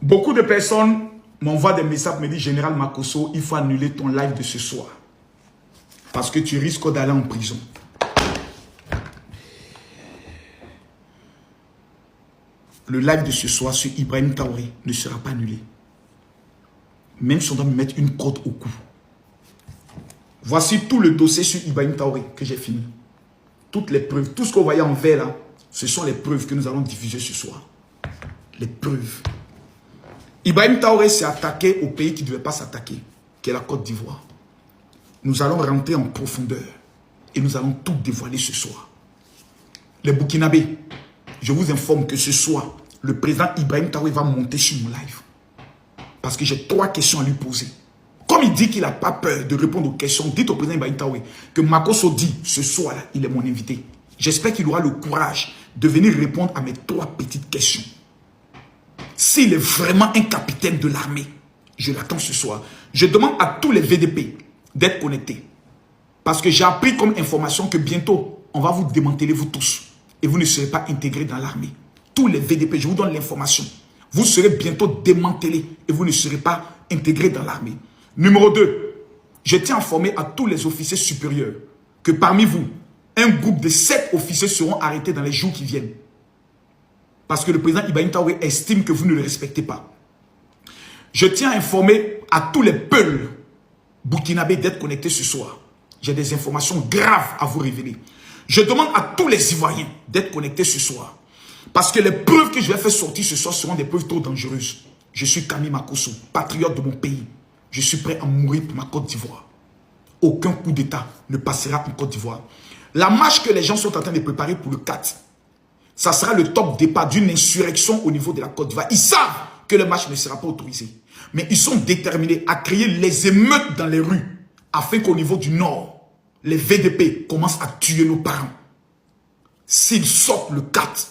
Beaucoup de personnes m'envoient des messages, me disent, Général Makosso, il faut annuler ton live de ce soir. Parce que tu risques d'aller en prison. Le live de ce soir sur Ibrahim Traoré ne sera pas annulé. Même si on doit me mettre une corde au cou. Voici tout le dossier sur Ibrahim Traoré que j'ai fini. Toutes les preuves, tout ce qu'on voyait en vert là, ce sont les preuves que nous allons diffuser ce soir. Les preuves. Ibrahim Traoré s'est attaqué au pays qui ne devait pas s'attaquer, qui est la Côte d'Ivoire. Nous allons rentrer en profondeur et nous allons tout dévoiler ce soir. Les Burkinabés, je vous informe que ce soir, le président Ibrahim Traoré va monter sur mon live. Parce que j'ai 3 questions à lui poser. Comme il dit qu'il n'a pas peur de répondre aux questions, dites au président Ibrahim Traoré que Makosso dit ce soir-là, il est mon invité. J'espère qu'il aura le courage de venir répondre à mes 3 petites questions. S'il est vraiment un capitaine de l'armée, je l'attends ce soir. Je demande à tous les VDP d'être connectés. Parce que j'ai appris comme information que bientôt, on va vous démanteler vous tous. Et vous ne serez pas intégrés dans l'armée. Tous les VDP, je vous donne l'information. Vous serez bientôt démantelés et vous ne serez pas intégrés dans l'armée. Numéro 2, je tiens à informer à tous les officiers supérieurs que parmi vous, un groupe de 7 officiers seront arrêtés dans les jours qui viennent. Parce que le président Ibrahim Traoré estime que vous ne le respectez pas. Je tiens à informer à tous les peuples burkinabés d'être connectés ce soir. J'ai des informations graves à vous révéler. Je demande à tous les Ivoiriens d'être connectés ce soir. Parce que les preuves que je vais faire sortir ce soir seront des preuves trop dangereuses. Je suis Camille Makosso, patriote de mon pays. Je suis prêt à mourir pour ma Côte d'Ivoire. Aucun coup d'État ne passera en Côte d'Ivoire. La marche que les gens sont en train de préparer pour le 4, ça sera le top départ d'une insurrection au niveau de la Côte d'Ivoire. Ils savent que le marche ne sera pas autorisé. Mais ils sont déterminés à créer les émeutes dans les rues afin qu'au niveau du Nord, les VDP commencent à tuer nos parents. S'ils sortent le 4,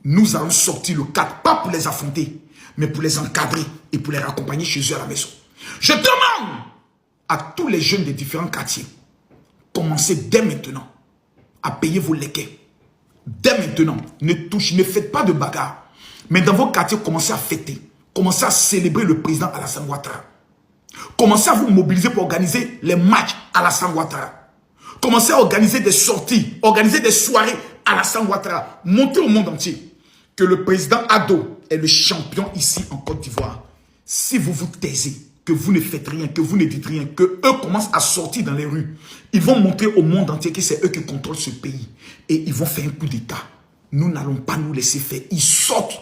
nous allons sortir le 4, pas pour les affronter, mais pour les encadrer et pour les raccompagner chez eux à la maison. Je demande à tous les jeunes des différents quartiers, commencez dès maintenant à payer vos légués. Dès maintenant, ne faites pas de bagarre. Mais dans vos quartiers, commencez à fêter. Commencez à célébrer le président Alassane Ouattara. Commencez à vous mobiliser pour organiser les matchs Alassane Ouattara. Commencez à organiser des sorties, organiser des soirées Alassane Ouattara. Montrez au monde entier que le président Ado est le champion ici en Côte d'Ivoire. Si vous vous taisez, que vous ne faites rien, que vous ne dites rien, que eux commencent à sortir dans les rues, ils vont montrer au monde entier que c'est eux qui contrôlent ce pays. Et ils vont faire un coup d'État. Nous n'allons pas nous laisser faire. Ils sortent,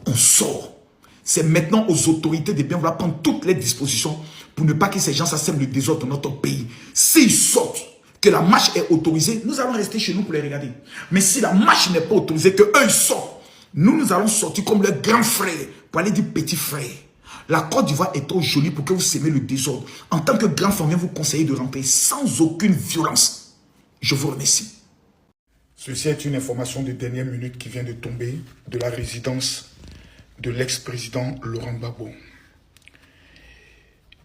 on sort. C'est maintenant aux autorités de bien vouloir prendre toutes les dispositions pour ne pas que ces gens s'assèment le désordre dans notre pays. S'ils sortent, que la marche est autorisée, nous allons rester chez nous pour les regarder. Mais si la marche n'est pas autorisée, que eux ils sortent, nous allons sortir comme leurs grands frères pour aller dire petit frère. La Côte d'Ivoire est trop jolie pour que vous s'aimez le désordre. En tant que grand frère, vous conseiller de rentrer sans aucune violence. Je vous remercie. Ceci est une information de dernière minute qui vient de tomber de la résidence de l'ex-président Laurent Gbagbo.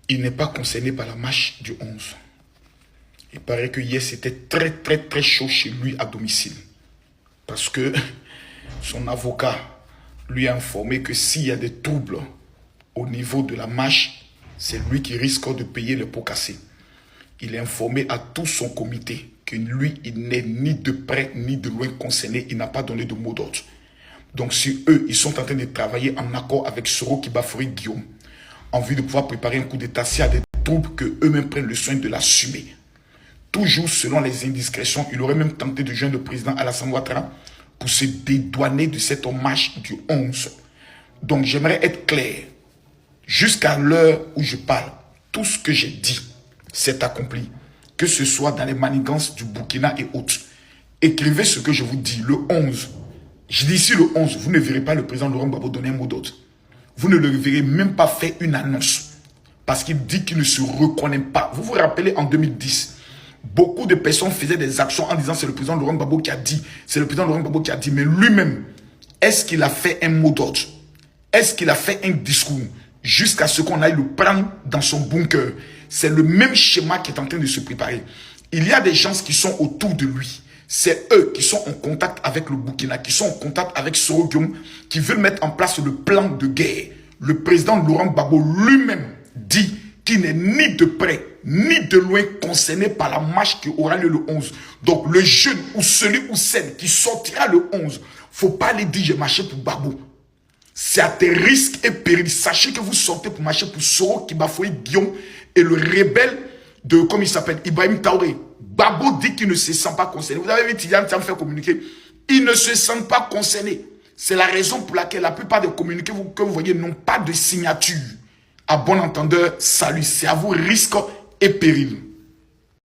Il n'est pas concerné par la marche du 11. Il paraît que hier, c'était très chaud chez lui à domicile. Parce que son avocat lui a informé que s'il y a des troubles au niveau de la marche, c'est lui qui risque de payer les pots cassés. Il a informé à tout son comité que lui, il n'est ni de près ni de loin concerné. Il n'a pas donné de mot d'ordre. Donc, si eux, ils sont en train de travailler en accord avec Soro Kibafori Guillaume, en vue de pouvoir préparer un coup d'État, s'il y a des troubles, qu'eux-mêmes prennent le soin de l'assumer. Toujours selon les indiscrétions, il aurait même tenté de joindre le président Alassane Ouattara pour se dédouaner de cette marche du 11. Donc, j'aimerais être clair. Jusqu'à l'heure où je parle, tout ce que j'ai dit s'est accompli. Que ce soit dans les manigances du Burkina et autres. Écrivez ce que je vous dis, le 11. Je dis ici le 11, vous ne verrez pas le président Laurent Gbagbo donner un mot d'ordre. Vous ne le verrez même pas faire une annonce. Parce qu'il dit qu'il ne se reconnaît pas. Vous vous rappelez en 2010, beaucoup de personnes faisaient des actions en disant c'est le président Laurent Gbagbo qui a dit. C'est le président Laurent Gbagbo qui a dit. Mais lui-même, est-ce qu'il a fait un mot d'ordre? Est-ce qu'il a fait un discours? Jusqu'à ce qu'on aille le prendre dans son bunker. C'est le même schéma qui est en train de se préparer. Il y a des gens qui sont autour de lui. C'est eux qui sont en contact avec le Burkina, qui sont en contact avec Soro Guillaume, qui veulent mettre en place le plan de guerre le président Laurent Gbagbo lui-même dit qu'il n'est ni de près, ni de loin concerné par la marche qui aura lieu le 11. Donc le jeune ou celui ou celle qui sortira le 11, faut pas aller dire j'ai marché pour Gbagbo. C'est à tes risques et périls. Sachez que vous sortez pour marcher pour Soro, Kibafoye, Guillaume et le rebelle de, comme il s'appelle, Ibrahim Traoré. Gbagbo dit qu'il ne se sent pas concerné. Vous avez vu Tidiane ça me fait communiquer. Ils ne se sentent pas concernés. C'est la raison pour laquelle la plupart des communiqués que vous voyez n'ont pas de signature. À bon entendeur, salut. C'est à vous risque et péril.